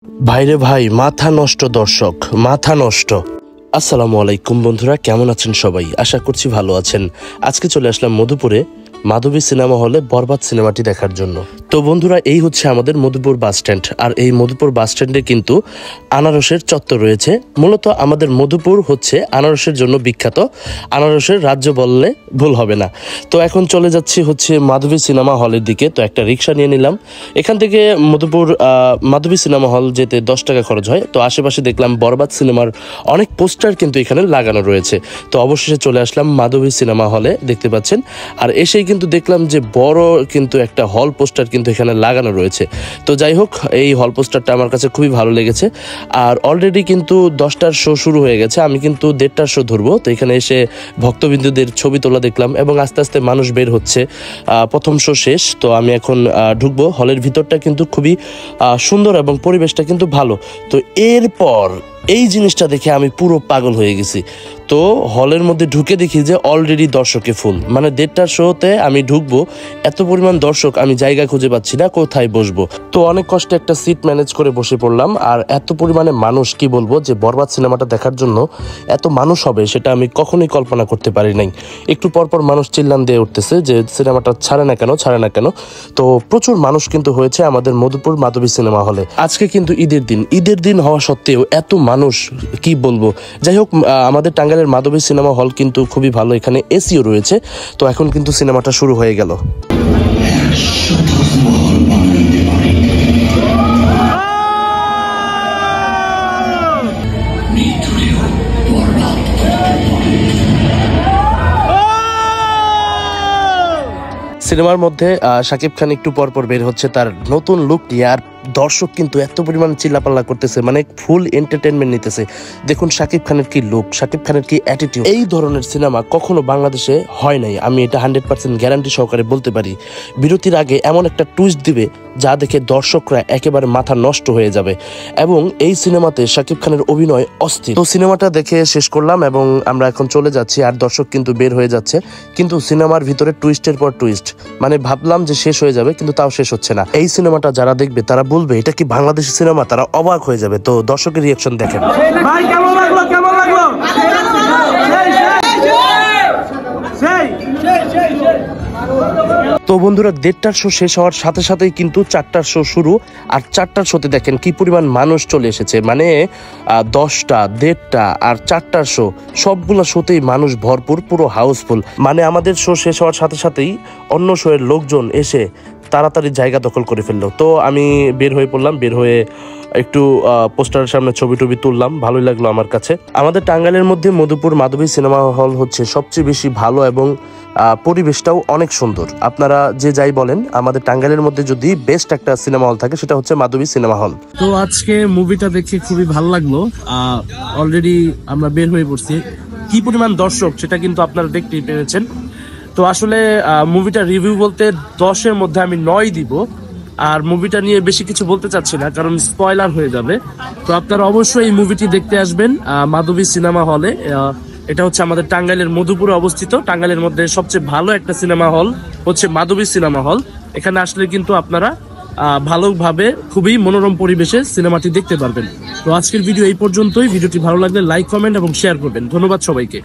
ভাইরে ভাই, মাথা নষ্ট দর্শক, মাথা নষ্ট। আসসালামু আলাইকুম বন্ধুরা, কেমন আছেন সবাই? আশা করছি ভালো আছেন। আজকে চলে আসলাম মধুপুরে মাধবী সিনেমা হলে বরবাদ সিনেমাটি দেখার জন্য। তো বন্ধুরা, এই হচ্ছে আমাদের মধুপুর বাস স্ট্যান্ড। আর এই মধুপুর বাস স্ট্যান্ডে কিন্তু আনারসের চত্বর রয়েছে। মূলত আমাদের মধুপুর হচ্ছে আনারসের জন্য বিখ্যাত, আনারসের রাজ্য বললে ভুল হবে না। তো এখন চলে যাচ্ছি হচ্ছে মাধবী সিনেমা হলের দিকে। তো একটা রিক্সা নিয়ে নিলাম। এখান থেকে মধুপুর মাধবী সিনেমা হল যেতে 10 টাকা খরচ হয়। তো আশেপাশে দেখলাম বরবাদ সিনেমার অনেক পোস্টার কিন্তু এখানে লাগানো রয়েছে। তো অবশেষে চলে আসলাম মাধবী সিনেমা হলে, দেখতে পাচ্ছেন। আর এসেই কিন্তু দেখলাম যে বড় কিন্তু একটা হল পোস্টার কিন্তু এখানে লাগানো রয়েছে। তো যাই হোক, এই হল পোস্টারটা আমার কাছে খুবই ভালো লেগেছে। আর অলরেডি কিন্তু 10টার শো শুরু হয়ে গেছে। আমি কিন্তু 1:30টার শো ধরবো। তো এখানে এসে ভক্তবিন্দুদের ছবি তোলা দেখলাম এবং আস্তে আস্তে মানুষ বের হচ্ছে। প্রথম শো শেষ। তো আমি এখন ঢুকবো। হলের ভিতরটা কিন্তু খুবই সুন্দর এবং পরিবেশটা কিন্তু ভালো। তো এরপর এই জিনিসটা দেখে আমি পুরো পাগল হয়ে গেছি। তো হলের মধ্যে ঢুকে দেখি যে অলরেডি দর্শকে ফুল। মানে 1:30টার শোতে আমি ঢুকবো, এত পরিমাণ দর্শক, আমি জায়গা খুঁজে পাচ্ছি না কোথায় বসবো। তো অনেক কষ্টে একটা সিট ম্যানেজ করে বসে পড়লাম। আর এত পরিমাণে মানুষ, কি বলবো, যে বরবাদ সিনেমাটা দেখার জন্য এত মানুষ হবে সেটা আমি কখনোই কল্পনা করতে পারি নাই। একটু পরপর মানুষ চিল্লান দিয়ে উঠতেছে যে সিনেমাটা ছাড়ে না কেন, ছাড়ে না কেন। তো প্রচুর মানুষ কিন্তু হয়েছে আমাদের মধুপুর মাধবী সিনেমা হলে। আজকে কিন্তু ঈদের দিন হওয়া সত্ত্বেও এত মানুষ, কি বলবো। যাই হোক, আমাদের টাঙ্গাইলের মাধবী সিনেমা হল কিন্তু খুবই ভালো, এখানে এসিও রয়েছে। তো এখন কিন্তু সিনেমাটা শুরু হয়ে গেল। সিনেমার মধ্যে শাকিব খান একটু পরপর বের হচ্ছে তার নতুন লুক নিয়ে। আর দর্শক কিন্তু এত পরিমাণ চিল্লাপাল্লা করতেছে, মানে ফুল এন্টারটেনমেন্ট নিতেছে। দেখুন শাকিব খানের কি লুক, শাকিব খানের কি অ্যাটিটিউড। এই ধরনের সিনেমা কখনো বাংলাদেশে হয় নাই, আমি এটা 100% গ্যারান্টি সহকারে বলতে পারি। বিরতির আগে এমন একটা টুইস্ট দিবে যা দেখে দর্শকরা একেবারে মাথা নষ্ট হয়ে যাবে। এবং এই সিনেমাতে শাকিব খানের অভিনয় অস্থির। তো সিনেমাটা দেখে শেষ করলাম এবং আমরা এখন চলে যাচ্ছি। আর দর্শক কিন্তু বের হয়ে যাচ্ছে, কিন্তু সিনেমার ভিতরে টুইস্টের পর টুইস্ট। মানে ভাবলাম যে শেষ হয়ে যাবে, কিন্তু তাও শেষ হচ্ছে না। এই সিনেমাটা যারা দেখবে তারা বলবে এটা কি বাংলাদেশি সিনেমা, তারা অবাক হয়ে যাবে। তো দর্শকের রিঅ্যাকশন দেখেন। ভাই কেমন লাগলো, কেমন লাগলো? তো বন্ধুরা, 1:30টার শো শেষ হওয়ার সাথে সাথেই কিন্তু 4টার শো শুরু। আর 4টার শোতে দেখেন কি পরিমাণ মানুষ চলে এসেছে। মানে 10টা, 1:30টা আর 4টার শো, সবগুলো শোতেই মানুষ ভরপুর, পুরো হাউসফুল। মানে আমাদের শো শেষ হওয়ার সাথে সাথেই অন্য শো এর লোকজন এসে তাড়াতাড়ি জায়গা দখল করে ফেললো। তো আমি বের হয়ে পড়লাম, বের হয়ে একটু পোস্টারের সামনে ছবি টবি তুললাম, ভালোই লাগলো আমার কাছে। আমাদের টাঙ্গাইলের মধ্যে মধুপুর মাধবী সিনেমা হল হচ্ছে সবচেয়ে বেশি ভালো এবং পরিবেশটাও অনেক সুন্দর। আপনারা যে যাই বলেন, আমাদের টাঙ্গাইলের মধ্যে যদি বেস্ট একটা সিনেমা হল থাকে সেটা হচ্ছে মাধবী সিনেমা হল। তো আজকে মুভিটা দেখে খুবই ভালো লাগলো। অলরেডি আমরা বের হয়ে পড়ছি। কি পরিমাণ দর্শক সেটা কিন্তু আপনারা দেখতেই পেরেছেন। তো আসলে মুভিটা রিভিউ বলতে 10-এর মধ্যে আমি 9 দিব। আর মুভিটা নিয়ে বেশি কিছু বলতে চাচ্ছি না, কারণ স্পয়লার হয়ে যাবে। তো আপনারা অবশ্যই এই মুভিটি দেখতে আসবেন মাধবী সিনেমা হলে। এটা হচ্ছে আমাদের টাঙ্গাইলের মধুপুরে অবস্থিত। টাঙ্গাইলের মধ্যে সবচেয়ে ভালো একটা সিনেমা হল হচ্ছে মাধবী সিনেমা হল। এখানে আসলে কিন্তু আপনারা ভালোভাবে খুবই মনোরম পরিবেশে সিনেমাটি দেখতে পারবেন। তো আজকের ভিডিও এই পর্যন্তই। ভিডিওটি ভালো লাগলে লাইক, কমেন্ট এবং শেয়ার করবেন। ধন্যবাদ সবাইকে।